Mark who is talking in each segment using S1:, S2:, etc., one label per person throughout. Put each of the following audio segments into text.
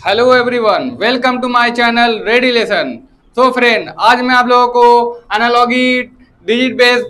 S1: Hello everyone, welcome to my channel ready lesson. तो friend, आज मैं आप लोगों को एनालॉगी डिजिट बेस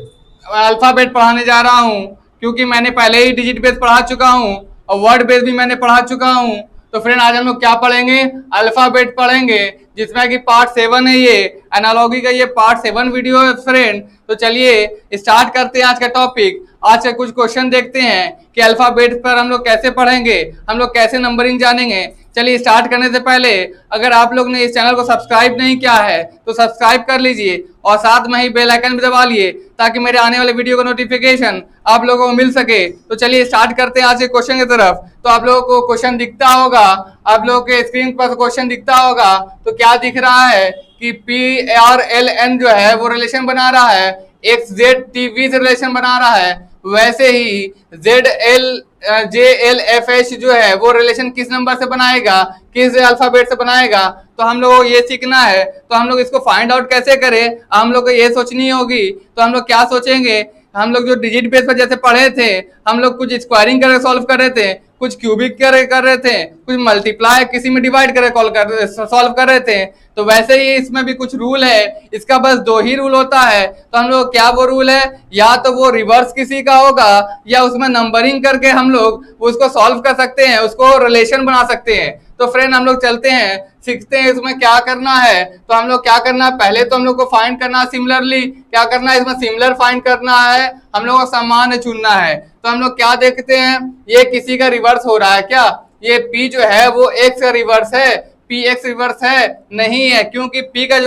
S1: अल्फ़ाबेट पढ़ाने जा रहा हूं, क्योंकि मैंने पहले ही डिजिट बेस पढ़ा चुका हूं और वर्ड बेस भी मैंने पढ़ा चुका हूं। तो फ्रेंड, आज हम लोग क्या पढ़ेंगे? अल्फ़ाबेट पढ़ेंगे, जिसमें कि पार्ट 7 है। ये एनालॉगी का ये पार्ट 7 वीडियो है फ्रेंड। तो चलिए स्टार्ट करते हैं आज का टॉपिक। आज से कुछ क्वेश्चन देखते हैं कि अल्फ़ाबेट पर हम लोग कैसे पढ़ेंगे, हम लोग कैसे नंबरिंग जानेंगे। चलिए स्टार्ट करने से पहले, अगर आप लोग ने इस चैनल को सब्सक्राइब नहीं किया है तो सब्सक्राइब कर लीजिए और साथ में ही बेल आइकन भी दबा लिए, ताकि मेरे आने वाले वीडियो का नोटिफिकेशन आप लोगों को मिल सके। तो चलिए स्टार्ट करते हैं आज के क्वेश्चन की तरफ। तो आप लोगों को क्वेश्चन दिखता होगा, आप लोगों के स्क्रीन पर क्वेश्चन दिखता होगा। तो क्या दिख रहा है कि PRLN जो है वो रिलेशन बना रहा है, XZTV से रिलेशन बना रहा है। वैसे ही JLFH जो है वो रिलेशन किस नंबर से बनाएगा, किस अल्फाबेट से बनाएगा। तो हम लोग को ये सीखना है। तो हम लोग इसको फाइंड आउट कैसे करें, हम लोग को ये सोचनी होगी। तो हम लोग क्या सोचेंगे, हम लोग जो डिजिट बेस पर जैसे पढ़े थे, हम लोग कुछ स्क्वायरिंग करके सॉल्व कर रहे थे, कुछ क्यूबिक कर रहे थे, कुछ मल्टीप्लाई किसी में डिवाइड करके सॉल्व कर रहे थे। तो वैसे ही इसमें भी कुछ रूल है, इसका बस 2 ही रूल होता है। तो हम लोग क्या वो रूल है, या तो वो रिवर्स किसी का होगा या उसमें नंबरिंग करके हम लोग उसको सॉल्व कर सकते हैं, उसको रिलेशन बना सकते हैं। तो फ्रेंड, हम लोग चलते हैं, सीखते हैं इसमें क्या करना है। तो हम लोग क्या करना है, पहले तो हम लोग को फाइंड करना है सिमिलरली। क्या करना है, इसमें सिमिलर फाइंड करना है, हम लोग को समान चुनना है। तो हम लोग क्या देखते हैं, ये किसी का रिवर्स हो रहा है क्या? ये P जो है वो X का रिवर्स है, PX रिवर्स है? नहीं है, क्योंकि P का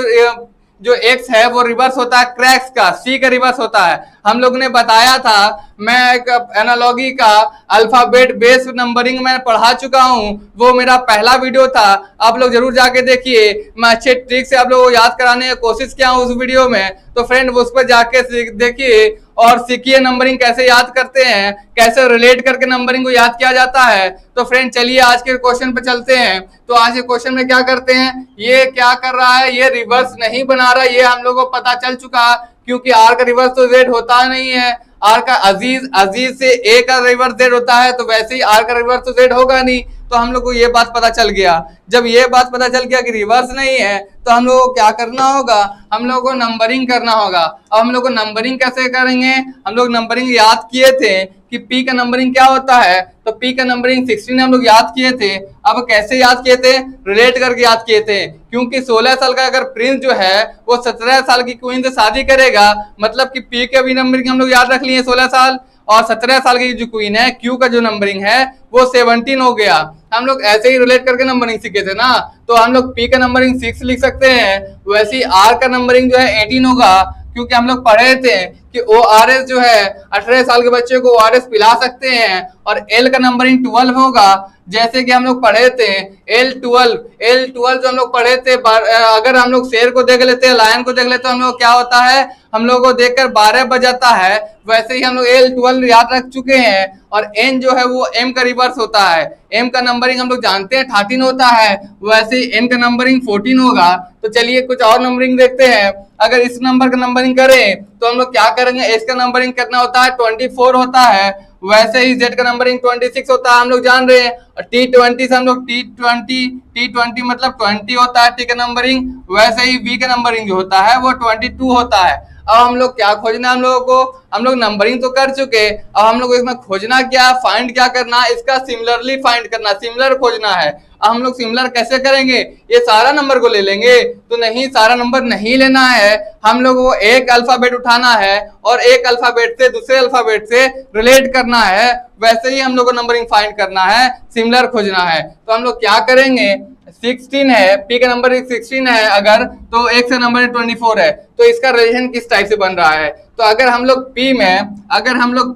S1: जो X है वो रिवर्स होता है क्रैक्स का, C का रिवर्स होता है। हम लोग ने बताया था, मैं एक एनालॉगी का अल्फाबेट बेस नंबरिंग में पढ़ा चुका हूं, वो मेरा पहला वीडियो था। आप लोग जरूर जाके देखिए, मैं अच्छे ट्रिक से आप लोगों को याद कराने की कोशिश किया हूं उस वीडियो में। तो फ्रेंड, उस पर जाके देखिए और सीखिए नंबरिंग कैसे याद करते हैं, कैसे रिलेट करके नंबरिंग को याद किया जाता है। तो फ्रेंड, चलिए आज के क्वेश्चन पे चलते हैं। तो आज के क्वेश्चन में क्या करते हैं, ये क्या कर रहा है, ये रिवर्स नहीं बना रहा है, ये हम लोगों को पता चल चुका, क्योंकि आर का रिवर्स तो जेड होता नहीं है। आर का अजीज से ए का रिवर्स जेड होता है, तो वैसे ही आर का रिवर्स तो जेड होगा नहीं। तो हम लोग को ये बात पता चल गया। जब ये बात पता चल गया कि रिवर्स नहीं है, तो हम लोग को क्या करना होगा, हम लोग को नंबरिंग करना होगा। अब हम लोग को नंबरिंग कैसे करेंगे, हम लोग नंबरिंग याद किए थे कि P का नंबरिंग क्या होता है। तो P का नंबरिंग 16 हम लोग याद किए थे। अब कैसे याद किए थे, रिलेट करके याद किए थे, क्योंकि 16 साल का अगर प्रिंस जो है वो 17 साल की क्वीन से शादी करेगा, मतलब कि P का भी नंबरिंग हम लोग याद रख लिए 16 साल, और 17 साल की जो क्वीन है, Q का जो नंबरिंग है वो 17 हो गया। हम लोग ऐसे ही रिलेट करके नंबरिंग सीखे थे ना। तो हम लोग P का नंबरिंग 6 लिख सकते हैं, वैसे ही R का नंबरिंग जो है 18 होगा, क्योंकि हम लोग पढ़े थे कि ORS जो है 18 साल के बच्चे को ORS पिला सकते हैं। और L का नंबरिंग 12 होगा, जैसे कि हम लोग पढ़े थे L12 जो हम लोग पढ़े थे। अगर हम लोग शेर को देख लेते हैं, लायन को देख लेते हैं, हम लोग क्या होता है, हम लोग को देखकर 12 बज जाता है। वैसे ही हम लोग L12 याद रख चुके हैं। और N जो है वो M का रिवर्स होता है। M का नंबरिंग हम लोग जानते हैं 13 होता है, वैसे ही N का नंबरिंग 14 होगा। तो चलिए कुछ और नंबरिंग देखते हैं। अगर इस नंबर का नंबरिंग करें तो हम लोग क्या करेंगे, S का नंबरिंग कितना होता है, 24 होता है। वैसे ही Z का नंबरिंग 26 होता है, हम लोग जान रहे हैं। और T20 से हम लोग T20 मतलब 20 होता है T का नंबरिंग। वैसे ही V का नंबरिंग जो होता है वो 22 होता है। अब हम लोग क्या खोजना है, हम लोगों को, हम लोग नंबरिंग तो कर चुके, अब हम लोग इसमें खोजना क्या, फाइंड क्या करना है, इसका सिमिलरली फाइंड करना, सिमिलर खोजना है। अब हम लोग सिमिलर कैसे करेंगे, ये सारा नंबर को ले लेंगे? तो नहीं, सारा नंबर नहीं लेना है। हम लोग को एक अल्फाबेट उठाना है और एक अल्फाबेट से दूसरे अल्फाबेट से रिलेट करना है। वैसे ही हम लोग को नंबरिंग फाइंड करना है, सिमिलर खोजना है। तो हम लोग क्या करेंगे, 16 है, P का नंबर 16 है अगर, तो X का नंबर 24 है, तो इसका रिलेशन किस टाइप से बन रहा है। तो अगर हम लोग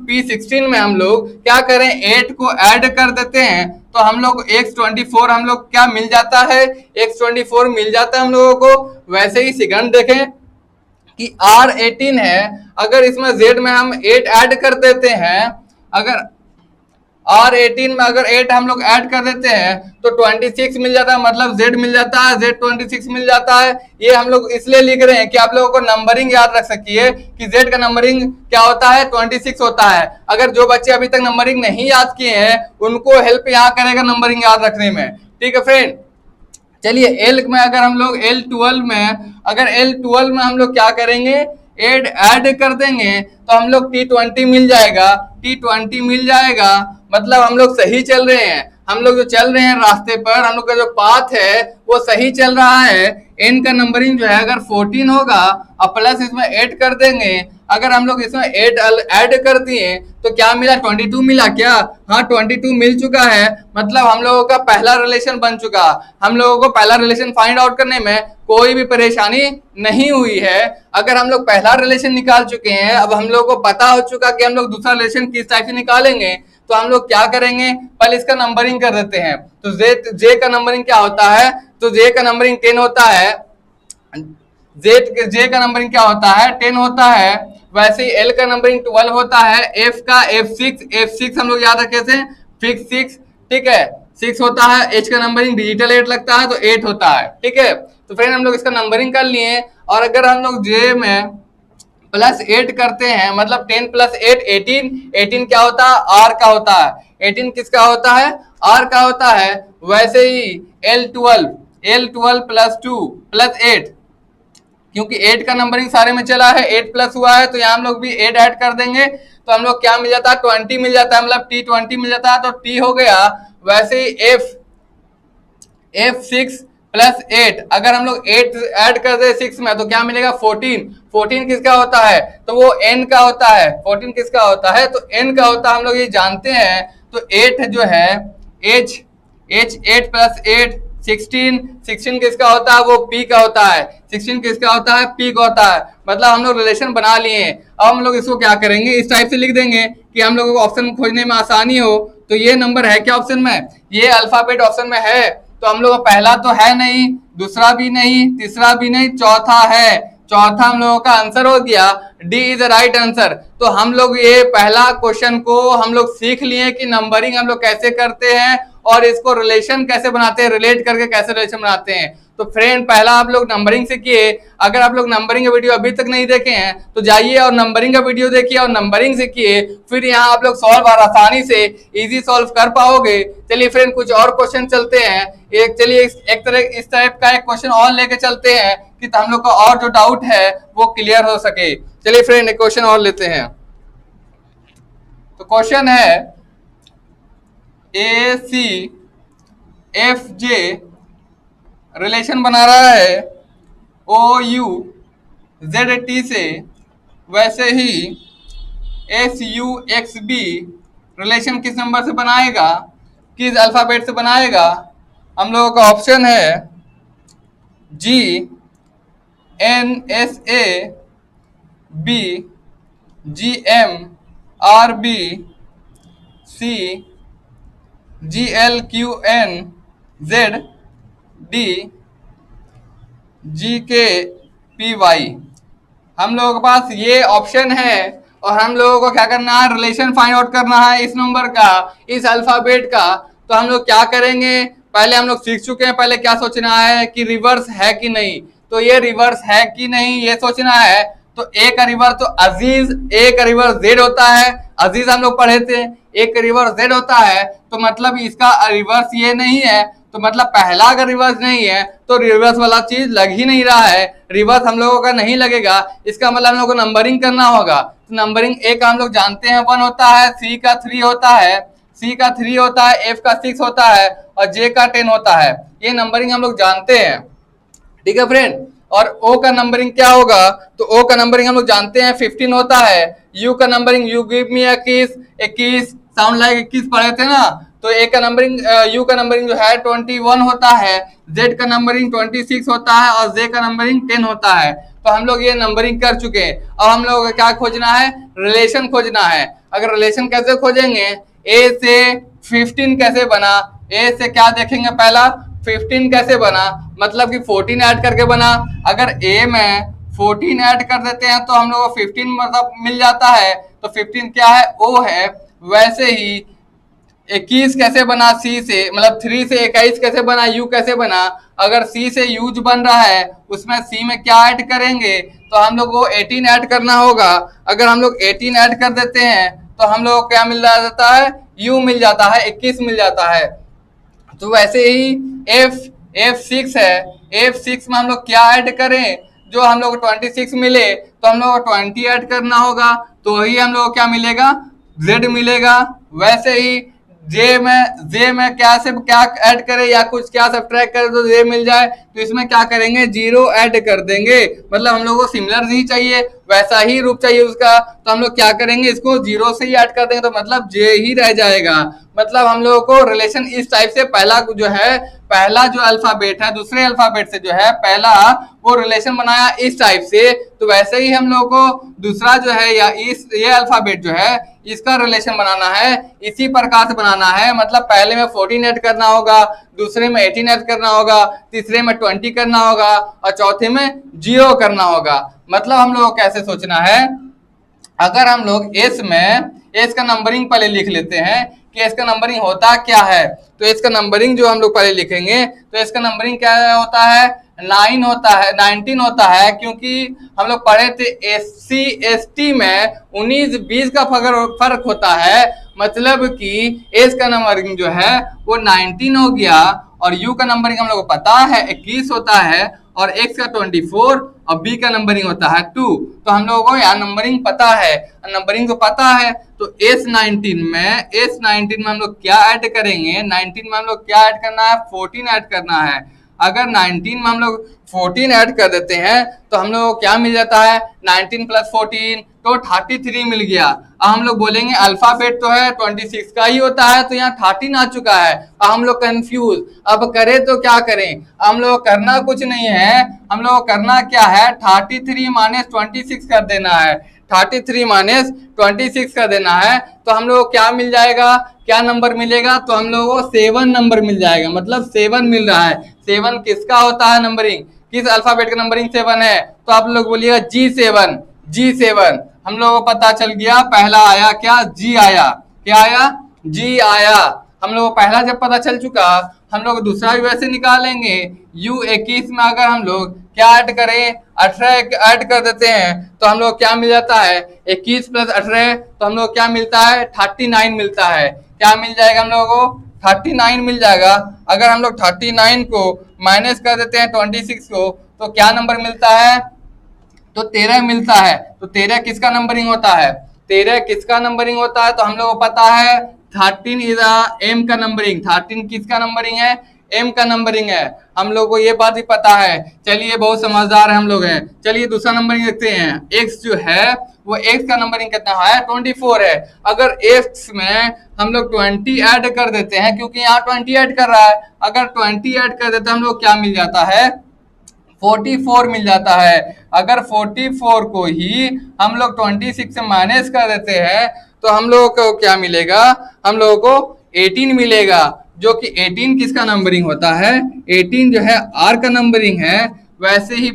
S1: P16 में हम लोग क्या करें, 8 को ऐड कर देते हैं, तो हम लोग X24 हम लोग क्या मिल जाता है, X24 मिल जाता है हम लोगों को। वैसे ही सेकंड देखें कि R18 है, अगर इसमें Z में हम 8 ऐड कर देते हैं, अगर R18 में अगर 8 हम लोग ऐड कर देते हैं तो 26 मिल जाता है, मतलब Z मिल जाता है, Z 26 मिल जाता है। ये हम लोग इसलिए लिख रहे हैं कि आप लोगों को नंबरिंग याद रख सकिए कि Z का नंबरिंग क्या होता है, 26 होता है। अगर जो बच्चे अभी तक नंबरिंग नहीं याद किए हैं उनको हेल्प यहाँ करेगा नंबरिंग याद रखने में। ठीक है फ्रेंड, चलिए एल में अगर हम लोग L12 में हम लोग क्या करेंगे, ऐड कर देंगे तो हम लोग T20 मिल जाएगा। T20 मिल जाएगा मतलब हम लोग सही चल रहे हैं। हम लोग जो चल रहे हैं रास्ते पर, हम लोग का जो पाथ है वो सही चल रहा है। एन का नंबरिंग जो है अगर 14 होगा और प्लस इसमें 8 कर देंगे, अगर हम लोग इसमें 8 ऐड कर दिए तो क्या मिला, 22 मिला क्या? हाँ 22 मिल चुका है। मतलब हम लोगों का पहला रिलेशन बन चुका। हम लोगों को पहला रिलेशन फाइंड आउट करने में कोई भी परेशानी नहीं हुई है। अगर हम लोग पहला रिलेशन निकाल चुके हैं, अब हम लोगों को पता हो चुका कि हम लोग दूसरा रिलेशन किस टाइप से निकालेंगे, तो हम लोग क्या करेंगे, पहले इसका नंबरिंग कर देते हैं। तो जे का नंबरिंग क्या होता है, तो जे का नंबरिंग 10 होता है। जे का नंबरिंग क्या होता है, 10 होता है। वैसे ही एल का नंबरिंग 12 होता है। एफ का F6 हम लोग याद रखे थे, फिक्स 6, ठीक है, 6 होता है। एच का नंबरिंग डिजिटल 8 लगता है तो 8 होता है, ठीक है। तो फ्रेंड हम लोग इसका नंबरिंग कर लिए। और अगर हम लोग जे में प्लस 8 करते हैं, मतलब 10 प्लस 8 18 क्या होता है, आर का होता है। 18 किसका होता है, आर का होता है। वैसे ही L12 प्लस 2 प्लस 8, क्योंकि 8 का नंबरिंग सारे में चला है, 8 प्लस हुआ है तो यहाँ हम लोग भी 8 ऐड कर देंगे तो हम लोग क्या मिल जाता है, 20 मिल जाता है, मतलब T20 मिल जाता है तो T हो गया। वैसे ही F6 प्लस 8, अगर हम लोग 8 ऐड कर दे 6 में तो क्या मिलेगा, 14 किसका होता है, तो वो N का होता है। 14 किसका होता है, तो N का होता है, हम लोग ये जानते हैं। तो 8 जो है H 8 प्लस 8 16 किसका होता है, वो P का होता है। 16 किसका होता है, P का होता है। मतलब हम लोग रिलेशन बना लिए। अब हम लोग इसको क्या करेंगे, इस टाइप से लिख देंगे कि हम लोगों को ऑप्शन खोजने में आसानी हो। तो ये नंबर है क्या ऑप्शन में, ये अल्फाबेट ऑप्शन में है। तो हम लोग का पहला तो है नहीं, दूसरा भी नहीं, तीसरा भी नहीं, चौथा है। चौथा हम लोगों का आंसर हो गया, D is the right answer. तो हम लोग ये पहला क्वेश्चन को हम लोग सीख लिए कि नंबरिंग हम लोग कैसे करते हैं और इसको रिलेशन कैसे बनाते हैं, रिलेट करके कैसे रिलेशन बनाते हैं। तो फ्रेंड पहला आप लोग नंबरिंग सीखिए। अगर आप लोग नंबरिंग का वीडियो अभी तक नहीं देखे हैं तो जाइए और नंबरिंग का वीडियो देखिए और नंबरिंग सीखिए, फिर यहाँ आप लोग सॉल्व और आसानी से इजी सॉल्व कर पाओगे। चलिए फ्रेंड कुछ और क्वेश्चन चलते हैं। चलिए एक तरह इस टाइप का एक क्वेश्चन और लेके चलते हैं कि हम लोग का और जो डाउट है वो क्लियर हो सके। चलिए फ्रेंड एक क्वेश्चन और लेते हैं। तो क्वेश्चन है ACFJ रिलेशन बना रहा है OUZT से, वैसे ही SUXB रिलेशन किस नंबर से बनाएगा, किस अल्फाबेट से बनाएगा। हम लोगों का ऑप्शन है GNSA, B GMRB, C GLQNZ, D GKPY। हम लोगों के पास ये ऑप्शन है और हम लोगों को क्या करना है, रिलेशन फाइंड आउट करना है इस नंबर का, इस अल्फाबेट का। तो हम लोग क्या करेंगे, पहले हम लोग सीख चुके हैं, पहले क्या सोचना है कि रिवर्स है कि नहीं। तो ये रिवर्स है कि नहीं ये सोचना है। तो ए का रिवर्स तो अजीज, ए का रिवर्स जेड होता है, अजीज हम लोग पढ़े थे। एक का रिवर्स जेड होता है तो मतलब इसका रिवर्स ये नहीं है। तो मतलब पहला अगर रिवर्स नहीं है तो रिवर्स वाला चीज लग ही नहीं रहा है, रिवर्स हम लोगों का नहीं लगेगा। इसका मतलब हम लोग को नंबरिंग करना होगा। तो नंबरिंग ए का हम लोग जानते हैं 1 होता है, सी का 3 होता है, सी का 3 होता है, एफ का 6 होता है और जे का 10 होता है। ये नंबरिंग हम लोग जानते हैं, ठीक है फ्रेंड। और ओ का नंबरिंग क्या होगा, तो ओ का नंबरिंग हम लोग जानते हैं 15 होता है। यू का numbering you give me 21 sound like 21 पढ़े थे ना। तो ए का नंबरिंग यू का नंबरिंग जो है 21 होता है, जेड का नंबरिंग 26 होता है और जे का नंबरिंग 10 होता है। तो हम लोग ये नंबरिंग कर चुके हैं। अब हम लोग क्या खोजना है, रिलेशन खोजना है। अगर रिलेशन कैसे खोजेंगे, ए से 15 कैसे बना, ए से क्या देखेंगे, पहला 15 कैसे बना, मतलब कि 14 ऐड करके बना। अगर ए में 14 ऐड कर देते हैं तो हम लोग को 15 मतलब मिल जाता है। तो 15 क्या है, ओ है। वैसे ही 21 कैसे बना, सी से, मतलब 3 से 21 कैसे बना, यू कैसे बना। अगर सी से यूज बन रहा है उसमें सी में क्या ऐड करेंगे, तो हम लोग को 18 ऐड करना होगा। अगर हम लोग 18 ऐड कर देते हैं तो हम लोग को क्या मिल जाता है, यू मिल जाता है, 21 मिल जाता है। तो वैसे ही F6 है, F6 में हम लोग क्या ऐड करें, जो हम लोग 26 मिले तो हम लोग 20 ऐड करना होगा, तो वही हम लोग क्या मिलेगा, Z मिलेगा। वैसे ही जे में क्या से क्या ऐड करें या कुछ क्या सब्ट्रैक्ट करें तो जे मिल जाए, तो इसमें क्या करेंगे, 0 ऐड कर देंगे। मतलब हम लोग को सिमिलर ही चाहिए, वैसा ही रूप चाहिए उसका, तो हम लोग क्या करेंगे, इसको 0 से ही ऐड कर देंगे, तो मतलब जे ही रह जाएगा। मतलब हम लोगों को रिलेशन इस टाइप से पहला जो है, पहला जो अल्फाबेट है दूसरे अल्फाबेट से जो है पहला वो रिलेशन बनाया इस टाइप से, तो वैसे ही हम लोगों को दूसरा जो है या ये अल्फाबेट जो है इसका रिलेशन बनाना है, इसी प्रकार से बनाना है। मतलब पहले में 14 ऐड करना होगा, दूसरे में 18 ऐड करना होगा, तीसरे में 20 करना होगा और चौथे में 0 करना होगा। मतलब हम लोग को कैसे सोचना है, अगर हम लोग एस का नंबरिंग पहले लिख लेते हैं कि एस का नंबरिंग होता क्या है, तो एस का नंबरिंग जो हम लोग पहले लिखेंगे तो एस का नंबरिंग क्या होता है, 9 होता है, 19 होता है, क्योंकि हम लोग पढ़े थे SC ST में 19-20 का फर्क होता है। मतलब कि एस का नंबरिंग जो है वो 19 हो गया और यू का नंबरिंग हम लोग को पता है 21 होता है और एक्स का 24 और बी का नंबरिंग होता है 2। तो हम लोगों को यहाँ नंबरिंग पता है, नंबरिंग को पता है, तो S19 में हम लोग क्या ऐड करेंगे, 19 में हम लोग क्या ऐड करना है, 14 ऐड करना है। अगर 19 में हम लोग 14 ऐड कर देते हैं तो हम लोग को क्या मिल जाता है, 19 + 14 तो 33 मिल गया। अब हम लोग बोलेंगे अल्फाबेट तो है 26 का ही होता है, तो यहाँ 13 आ चुका है। अब हम लोग कंफ्यूज, अब करें तो क्या करें, हम लोग करना कुछ नहीं है, हम लोग करना क्या है, 33 - 26 कर देना है, 33 - 26 कर देना है, तो हम लोग को क्या मिल जाएगा, क्या नंबर मिलेगा, तो हम लोग को 7 नंबर मिल जाएगा। मतलब 7 मिल रहा है। 7 किसका होता है नंबरिंग, किस अल्फाबेट का नंबरिंग 7 है, तो आप लोग बोलिएगा G7। हम लोगों को पता चल गया, पहला आया क्या, G आया, क्या आया, G आया। हम लोग को पहला जब पता चल चुका, हम लोग दूसरा भी वैसे निकालेंगे। U21 में अगर हम लोग क्या ऐड करें, 18 ऐड कर देते हैं तो हम लोग क्या मिल जाता है, 21 + 18 तो हम लोग क्या मिलता है, 39 मिलता है। क्या मिल जाएगा हम लोगों को, 39 मिल जाएगा। अगर हम लोग 39 को माइनस कर देते हैं 26 को तो क्या नंबर मिलता है, तो 13 मिलता है। तो 13 किसका नंबरिंग होता है, 13 किसका नंबरिंग होता है, तो हम लोग को पता है 13 इज एम का नंबरिंग, 13 किसका नंबरिंग है, एम का नंबरिंग है। हम लोग को ये बात भी पता है। चलिए बहुत समझदार है हम लोग हैं। चलिए दूसरा नंबरिंग देखते हैं। एक्स जो है वो एक्स का नंबरिंग कितना है, 24 है। अगर एक्स में हम लोग 20 ऐड कर देते हैं, क्योंकि यहाँ 20 ऐड कर रहा है, अगर 20 ऐड कर देते हैं हम लोग क्या मिल जाता है, 44 मिल जाता है। अगर 44 को ही हम लोग 26 से माइनस कर देते हैं तो हम लोगों को क्या मिलेगा, हम लोगों को 18 मिलेगा, जो कि 18 किसका नंबरिंग होता है, 18 जो है आर का नंबरिंग है। वैसे ही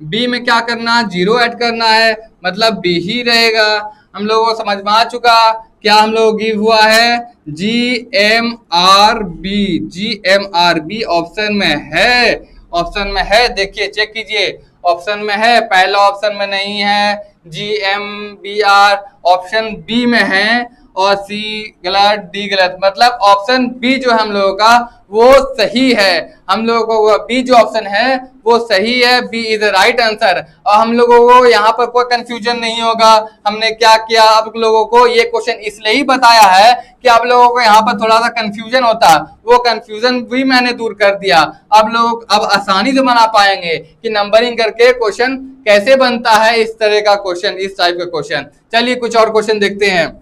S1: बी में क्या करना, 0 ऐड करना है, मतलब बी ही रहेगा। हम लोगों को समझ में आ चुका, क्या हम लोग गिव हुआ है, GMRB ऑप्शन में है, ऑप्शन में है, देखिए चेक कीजिए, ऑप्शन में है, पहला ऑप्शन में नहीं है। GMBR ऑप्शन बी में है और सी गलत, डी गलत, मतलब ऑप्शन बी जो हम लोगों का वो सही है। हम लोगों को बी जो ऑप्शन है वो सही है, बी इज राइट आंसर। और हम लोगों को यहाँ पर कोई कंफ्यूजन नहीं होगा। हमने क्या किया, आप लोगों को ये क्वेश्चन इसलिए ही बताया है कि आप लोगों को यहाँ पर थोड़ा सा कंफ्यूजन होता, वो कंफ्यूजन भी मैंने दूर कर दिया। आप लोग अब आसानी से बना पाएंगे कि नंबरिंग करके क्वेश्चन कैसे बनता है, इस तरह का क्वेश्चन, इस टाइप का क्वेश्चन। चलिए कुछ और क्वेश्चन देखते हैं।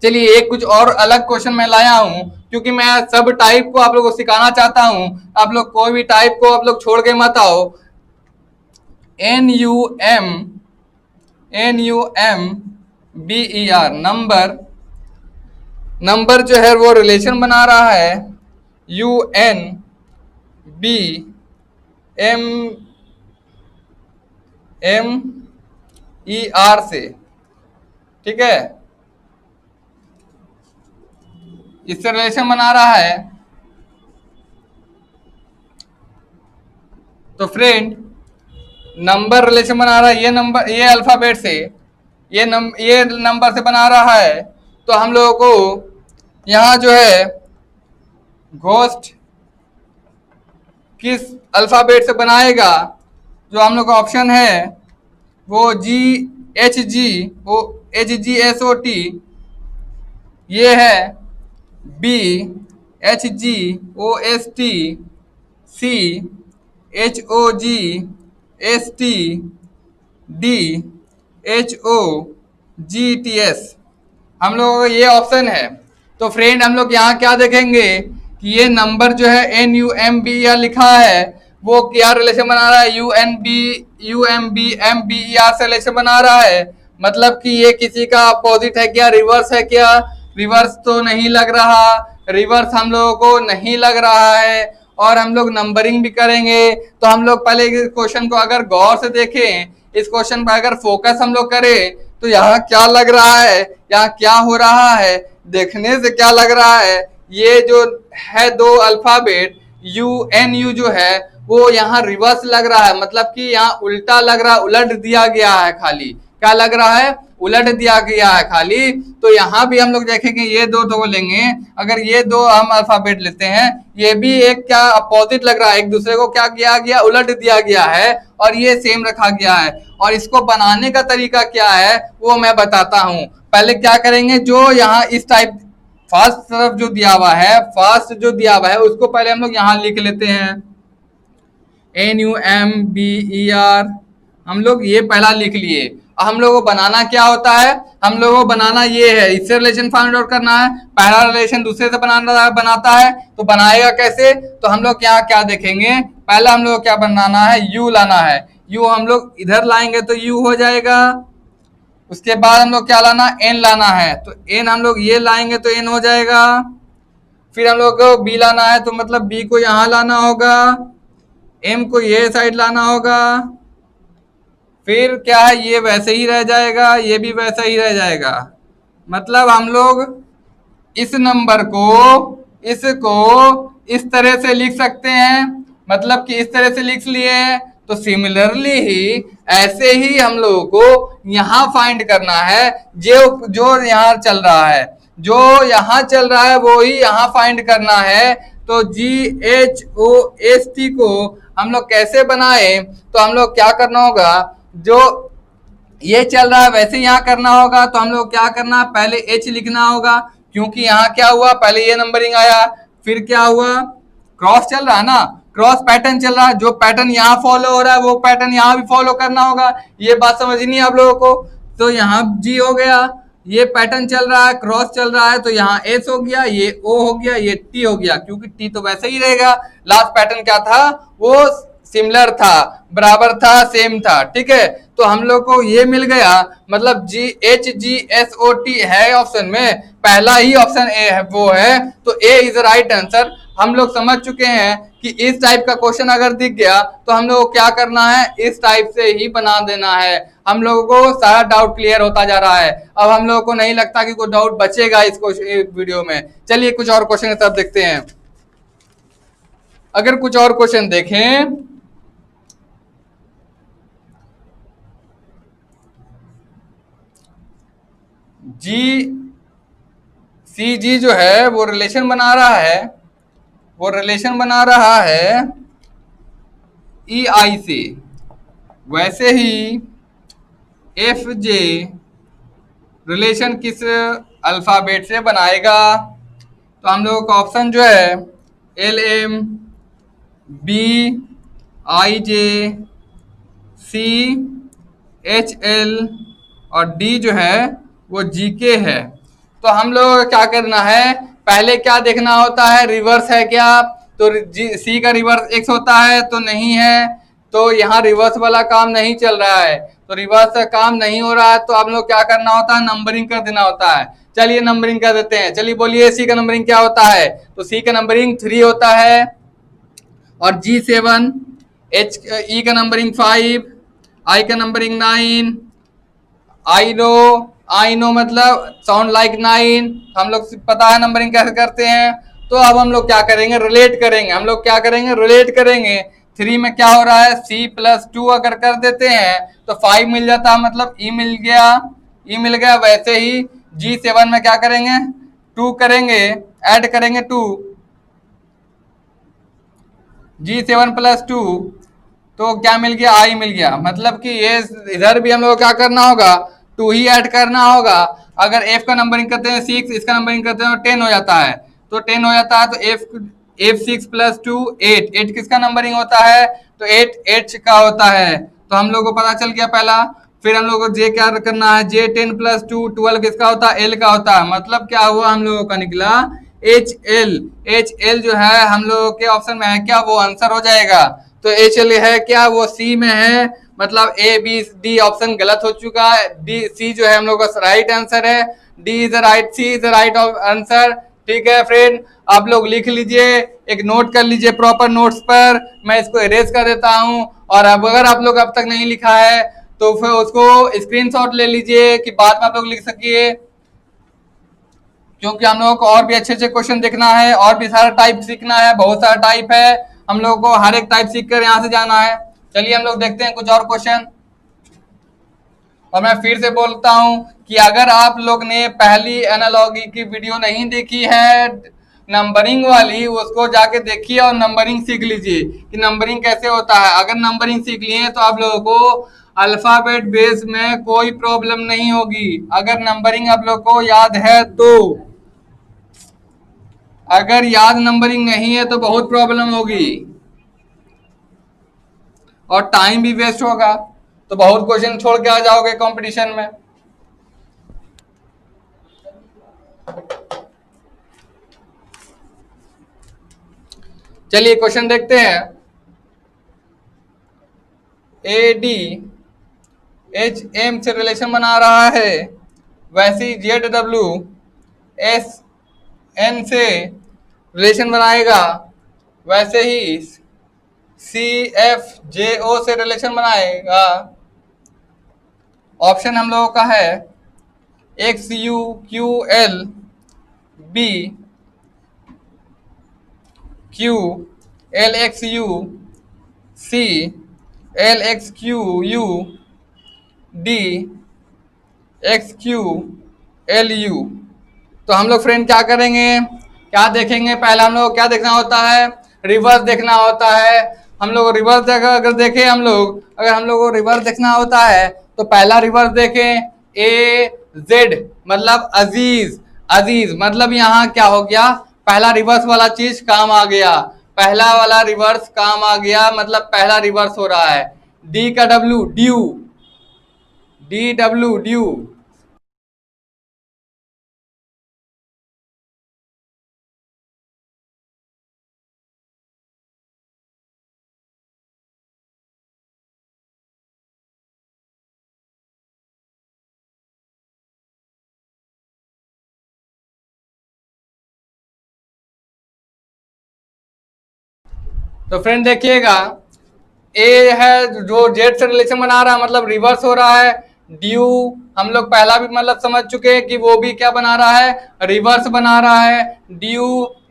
S1: चलिए एक कुछ और अलग क्वेश्चन मैं लाया हूं, क्योंकि मैं सब टाइप को आप लोगों को सिखाना चाहता हूं। आप लोग कोई भी टाइप को आप लोग छोड़ के मत आओ। NUMBER नंबर जो है वो रिलेशन बना रहा है UNBMER से, ठीक है, इससे रिलेशन बना रहा है। तो फ्रेंड नंबर रिलेशन बना रहा है, ये नंबर, ये अल्फाबेट से, ये नंबर से बना रहा है। तो हम लोगों को यहाँ जो है घोस्ट किस अल्फाबेट से बनाएगा, जो हम लोग का ऑप्शन है वो GHGSOT, ये है BHGOST, CHOGST, DHOGTS, हम लोगों का ये ऑप्शन है। तो फ्रेंड हम लोग यहाँ क्या देखेंगे कि ये नंबर जो है NUMB या लिखा है वो क्या रिलेशन बना रहा है, UMBMBER से रिलेशन बना रहा है। मतलब कि ये किसी का अपोजिट है क्या, रिवर्स है क्या? रिवर्स तो नहीं लग रहा, रिवर्स हम लोगों को नहीं लग रहा है। और हम लोग नंबरिंग भी करेंगे, तो हम लोग पहले इस क्वेश्चन को अगर गौर से देखें, इस क्वेश्चन पर अगर फोकस हम लोग करें तो यहाँ क्या लग रहा है, यहाँ क्या हो रहा है, देखने से क्या लग रहा है, ये जो है दो अल्फाबेट NU जो है वो यहाँ रिवर्स लग रहा है, मतलब कि यहाँ उल्टा लग रहा है, उलट दिया गया है खाली। क्या लग रहा है? उलट दिया गया है खाली। तो यहाँ भी हम लोग देखेंगे ये दो लेंगे, अगर ये दो हम अल्फाबेट लेते हैं, ये भी एक क्या अपोजिट लग रहा है, एक दूसरे को क्या किया गया, उलट दिया गया है, और ये सेम रखा गया है। और इसको बनाने का तरीका क्या है वो मैं बताता हूँ। पहले क्या करेंगे, जो यहाँ इस टाइप फर्स्ट तरफ जो दिया हुआ है, फर्स्ट जो दिया हुआ है उसको पहले हम लोग यहाँ लिख लेते हैं NUMBER, हम लोग ये पहला लिख लिए। हम लोगों को बनाना क्या होता है, हम लोगों को बनाना ये है, इससे रिलेशन फाइंड आउट करना है। पहला रिलेशन दूसरे से बनाता है, तो बनाएगा कैसे? तो हम लोग यहाँ क्या देखेंगे, पहला हम लोग को क्या बनाना है, U लाना है। U हम लोग इधर लाएंगे तो U हो जाएगा। उसके बाद हम लोग क्या लाना, N लाना है, तो N हम लोग ये लाएंगे तो N हो जाएगा। फिर हम लोग को B लाना है, तो मतलब B को यहाँ लाना होगा, M को ये साइड लाना होगा। फिर क्या है, ये वैसे ही रह जाएगा, ये भी वैसा ही रह जाएगा। मतलब हम लोग इस नंबर को, इसको इस तरह से लिख सकते हैं, मतलब कि इस तरह से लिख लिए हैं। तो सिमिलरली ही ऐसे ही हम लोगों को यहाँ फाइंड करना है, जो जो यहाँ चल रहा है, जो यहाँ चल रहा है वो ही यहाँ फाइंड करना है। तो GHOST को हम लोग कैसे बनाए, तो हम लोग क्या करना होगा, जो ये चल रहा है वैसे यहाँ करना होगा। तो हम लोग क्या करना, पहले H लिखना होगा, क्योंकि यहाँ क्या हुआ, पहले ये नंबरिंग आया, फिर क्या हुआ, क्रॉस चल रहा है ना, क्रॉस पैटर्न चल रहा है, जो पैटर्न यहाँ फॉलो हो रहा है वो पैटर्न यहाँ भी फॉलो करना होगा। ये बात समझनी है आप लोगों को। तो यहाँ G हो गया, ये पैटर्न चल रहा है, क्रॉस चल रहा है, तो यहाँ S हो गया, ये O हो गया, ये T हो गया, क्योंकि T तो वैसे ही रहेगा। लास्ट पैटर्न क्या था, वो सिमिलर था, बराबर था, सेम था, ठीक है। तो हम लोग को ये मिल गया, मतलब GHGSOT है ऑप्शन में, पहला ही ऑप्शन ए है वो है, तो ए इज राइट आंसर। हम लोग समझ चुके हैं कि इस टाइप का क्वेश्चन अगर दिख गया तो हम लोग को क्या करना है, इस टाइप से ही बना देना है। हम लोगों को सारा डाउट क्लियर होता जा रहा है। अब हम लोगों को नहीं लगता कि कोई डाउट बचेगा इस वीडियो में। चलिए कुछ और क्वेश्चन सब देखते हैं। अगर कुछ और क्वेश्चन देखें, CG जो है वो रिलेशन बना रहा है, वो रिलेशन बना रहा है EI से, वैसे ही FJ रिलेशन किस अल्फाबेट से बनाएगा। तो हम लोगों का ऑप्शन जो है LM, BIJ, CHL और D जो है वो GK है। तो हम लोगों को क्या करना है, पहले क्या देखना होता है, रिवर्स है क्या। तो C का रिवर्स X होता है, तो नहीं है, तो यहाँ रिवर्स वाला काम नहीं चल रहा है, तो रिवर्स का काम नहीं हो रहा है। तो आप लोग क्या करना होता है, नंबरिंग कर देना होता है। चलिए नंबरिंग कर देते हैं। चलिए बोलिए C का नंबरिंग क्या होता है। तो C का नंबरिंग 3 होता है, और G7, E का नंबरिंग 5, I का नंबरिंग 9, आई नो मतलब साउंड लाइक 9। हम लोग पता है नंबरिंग कैसे करते हैं। तो अब हम लोग क्या करेंगे, रिलेट करेंगे। हम लोग क्या करेंगे, रिलेट करेंगे। 3 में क्या हो रहा है, C+2 अगर कर देते हैं तो 5 मिल जाता है, मतलब E मिल गया। वैसे ही G7 में क्या करेंगे, 2 करेंगे, ऐड करेंगे 2, G7+2, तो क्या मिल गया, आई मिल गया। मतलब कि ये इधर भी हम लोग को क्या करना होगा, 2 ही ऐड करना होगा। अगर एफ का नंबरिंग करते हैं 6, इसका नंबरिंग करते हैं तो 10 हो जाता है, तो 10 हो जाता है। तो F6+2 8, 8 किसका नंबरिंग होता है, तो 8 H का होता है। तो हम लोग को पता चल गया पहला। फिर हम लोग को जे क्या करना है, J10+2 12 किसका होता है, एल का होता है। मतलब क्या हुआ, हम लोगों का निकला HL। HL जो है हम लोगों के ऑप्शन में है क्या, वो आंसर हो जाएगा। तो HL है क्या, वो सी में है। मतलब ए बी डी ऑप्शन गलत हो चुका है, डी सी जो है हम लोग का राइट आंसर है। D is the right, C is the right answer. ठीक है फ्रेंड, आप लोग लिख लीजिए, एक नोट कर लीजिए प्रॉपर नोट्स पर। मैं इसको इरेज कर देता हूं। और अब अगर आप लोग अब तक नहीं लिखा है तो फिर उसको स्क्रीनशॉट ले लीजिए कि बाद में आप लोग लिख सकिए, क्योंकि हम लोगों को और भी अच्छे अच्छे क्वेश्चन देखना है, और भी सारा टाइप सीखना है, बहुत सारा टाइप है। हम लोगों को हर एक टाइप सीख कर यहाँ से जाना है। चलिए हम लोग देखते हैं कुछ और क्वेश्चन। और मैं फिर से बोलता हूं कि अगर आप लोग ने पहली एनालॉजी की वीडियो नहीं देखी है नंबरिंग वाली, उसको जाके देखिए और नंबरिंग सीख लीजिए कि नंबरिंग कैसे होता है। अगर नंबरिंग सीख लिए तो आप लोगों को अल्फाबेट बेस में कोई प्रॉब्लम नहीं होगी, अगर नंबरिंग आप लोग को याद है तो। अगर याद नंबरिंग नहीं है तो बहुत प्रॉब्लम होगी और टाइम भी वेस्ट होगा, तो बहुत क्वेश्चन छोड़ के आ जाओगे कंपटीशन में। चलिए क्वेश्चन देखते हैं। ए डी एच एम से रिलेशन बना रहा है, वैसे ही जेड डब्ल्यू एस एन से रिलेशन बनाएगा, वैसे ही सी एफ जे ओ से रिलेशन बनाएगा। ऑप्शन हम लोगों का है X U Q L, B Q L X U, C L X Q U, D X Q L U. तो हम लोग फ्रेंड क्या करेंगे, क्या देखेंगे, पहले हम लोग क्या देखना होता है, रिवर्स देखना होता है। हम लोग रिवर्स अगर देखें, अगर हम लोग को रिवर्स देखना होता है तो पहला रिवर्स देखें, ए जेड मतलब अजीज। अजीज मतलब यहाँ क्या हो गया, पहला रिवर्स वाला चीज काम आ गया, पहला वाला रिवर्स काम आ गया, मतलब पहला रिवर्स हो रहा है। डी का W due, D W due. तो फ्रेंड देखिएगा, ए है जो जेड से रिलेशन बना रहा है, मतलब रिवर्स हो रहा है। ड्यू हम लोग पहला भी मतलब समझ चुके हैं कि वो भी क्या बना रहा है, रिवर्स बना रहा है। ड्यू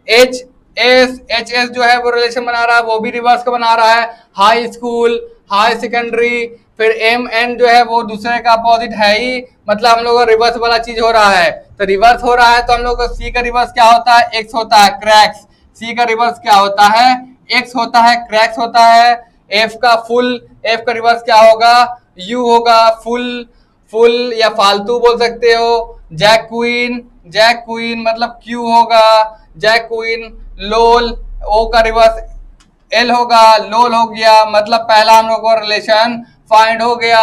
S1: एच एच एस जो है वो रिलेशन बना रहा है, वो भी रिवर्स का बना रहा है। हाई स्कूल, हाई सेकेंडरी, फिर एम एन जो है वो दूसरे का अपोजिट है ही, मतलब हम लोग का रिवर्स वाला चीज हो रहा है। तो रिवर्स हो रहा है तो हम लोग का सी का रिवर्स क्या होता है, एक्स होता है, क्रैक्स। सी का रिवर्स क्या होता है, एक्स होता है, क्रैक्स होता है। एफ का फुल, एफ का रिवर्स क्या होगा, यू होगा, फुल। फुल या फालतू बोल सकते हो। जैक क्वीन, जैक क्वीन मतलब क्यू होगा, जैक क्वीन। लोल, ओ का रिवर्स एल होगा, लोल हो गया। मतलब पहला हम लोग को रिलेशन फाइंड हो गया,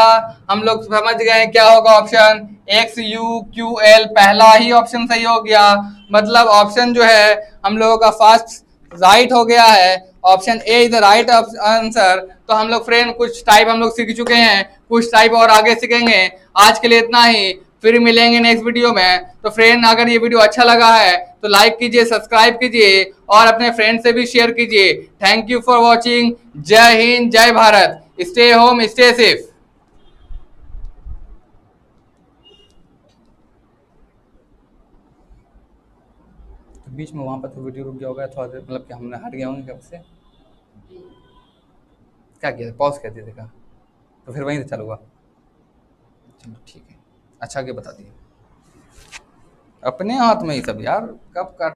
S1: हम लोग समझ गए क्या होगा option, x U Q L, पहला ही ऑप्शन सही हो गया। मतलब ऑप्शन जो है हम लोगों का फर्स्ट राइट हो गया है, option A is the right answer. तो हम लोग फ्रेंड कुछ टाइप हम लोग सीख चुके हैं, कुछ टाइप और आगे सीखेंगे। आज के लिए इतना ही, फिर मिलेंगे नेक्स्ट वीडियो में। तो फ्रेंड अगर ये वीडियो अच्छा लगा है तो लाइक कीजिए, सब्सक्राइब कीजिए और अपने फ्रेंड से भी शेयर कीजिए। Thank you for watching. जय हिंद, जय Bharat. Stay home, stay safe. बीच में वहां पर तो वीडियो रुक गया होगा थोड़ा देर, मतलब कि हमने हट गया होंगे कब से, क्या किया पॉज कर दिया देखा, तो फिर वहीं से चालू हुआ। चलो ठीक है, अच्छा आगे बता दिए, अपने हाथ में ही सब यार, कब काट